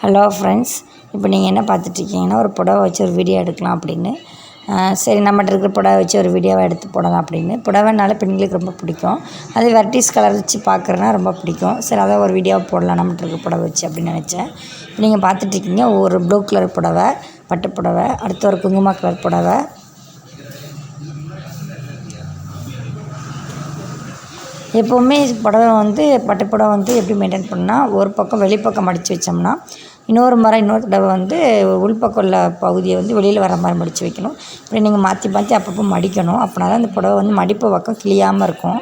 Hello friends, இப்போ நீங்கள் என்ன பார்த்துட்ருக்கீங்கன்னா ஒரு புடவை வச்சு ஒரு வீடியோ எடுக்கலாம் அப்படின்னு. சரி, நம்மகிட்ட இருக்கிற புடவை வச்சு ஒரு வீடியோவை எடுத்து போடலாம் அப்படின்னு. புடவைனால பெண்களுக்கு ரொம்ப பிடிக்கும். அது வெரைட்டிஸ் கலர் வச்சு பார்க்குறதுனா ரொம்ப பிடிக்கும். சரி, அதை ஒரு வீடியோவை போடலாம் நம்மகிட்ட இருக்கிற புடவை வச்சு அப்படின்னு நினச்சேன். இப்போ நீங்கள் பார்த்துட்ருக்கீங்க ஒரு ப்ளூ கலர் புடவை, பட்டு புடவை, அடுத்து ஒரு குங்கும கலர் புடவை. எப்போவுமே புடவை பட்டு புடவை எப்படி மெயின்டைன் பண்ணால், ஒரு பக்கம் வெளிப்பக்கம் மடித்து வச்சோம்னா, இன்னொரு தடவை உள்பக்கம் உள்ள பகுதியை வெளியில் வர மாதிரி மடித்து வைக்கணும். இப்படி நீங்கள் மாற்றி மாற்றி அப்பப்போ மடிக்கணும். அப்படின்னா தான் அந்த புடவை மடிப்பு பக்கம் கிழியாமல் இருக்கும்.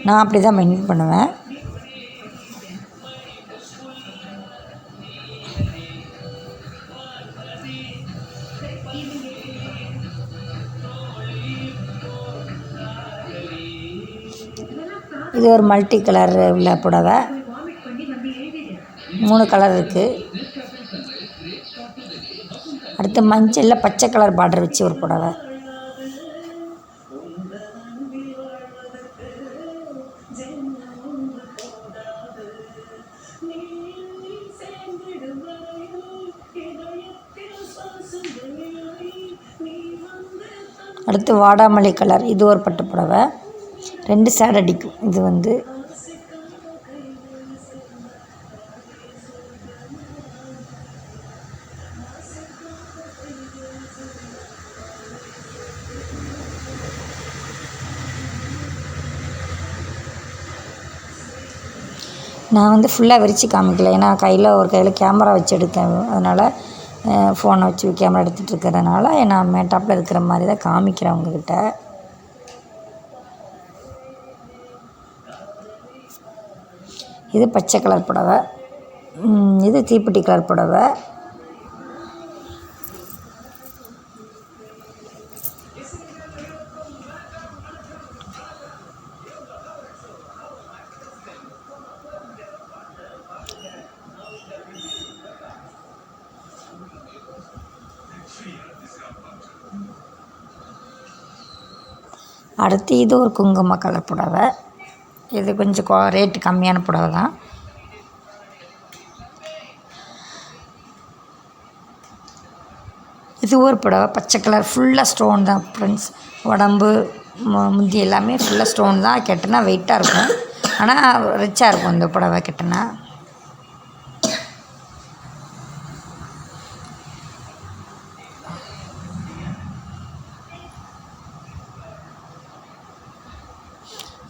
நான் அப்படி தான் மெயின்டைன் பண்ணுவேன். இது ஒரு மல்டி கலர் உள்ள புடவை. 3 கலர் இருக்குது. அடுத்து மஞ்சளில் பச்சை கலர் பார்டர் வச்சு ஒரு புடவை. அடுத்து வாடாமல்லி கலர், இது ஒரு பட்டு புடவை. 2 சேட் அடிக்கும். இது நான் ஃபுல்லாக விரித்து காமிக்கல. ஏன்னா ஒரு கையில் கேமரா வச்சு எடுக்கேன். அதனால் ஃபோனை வச்சு கேமரா எடுத்துகிட்டு இருக்கிறதுனால நான் மேட்டாப்பில் இருக்கிற மாதிரி தான் காமிக்கிறேன் உங்கள்கிட்ட. இது பச்சை கலர் புடவை. இது தீப்பெட்டி கலர் புடவை. அடுத்து இது ஒரு குங்கும கலர் புடவை. இது கொஞ்சம் ரேட்டு கம்மியான புடவை தான். இது ஒரு புடவை பச்சை கலர், ஃபுல்லாக ஸ்டோன் தான் ஃப்ரெண்ட்ஸ். உடம்பு முந்தி எல்லாமே ஃபுல்லாக ஸ்டோன் தான். கெட்டினா வெயிட்டாக இருக்கும், ஆனால் ரிச்சாக இருக்கும் இந்த புடவை கெட்டினா.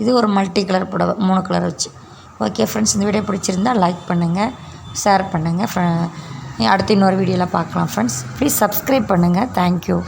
இது ஒரு மல்டி கலர் புடவை, 3 கலர் வச்சு. ஓகே ஃப்ரெண்ட்ஸ், இந்த வீடியோ பிடிச்சிருந்தால் லைக் பண்ணுங்கள், ஷேர் பண்ணுங்கள். அடுத்து இன்னொரு வீடியோவில் பார்க்கலாம் ஃப்ரெண்ட்ஸ். ப்ளீஸ் சப்ஸ்கிரைப் பண்ணுங்கள். தேங்க்யூ.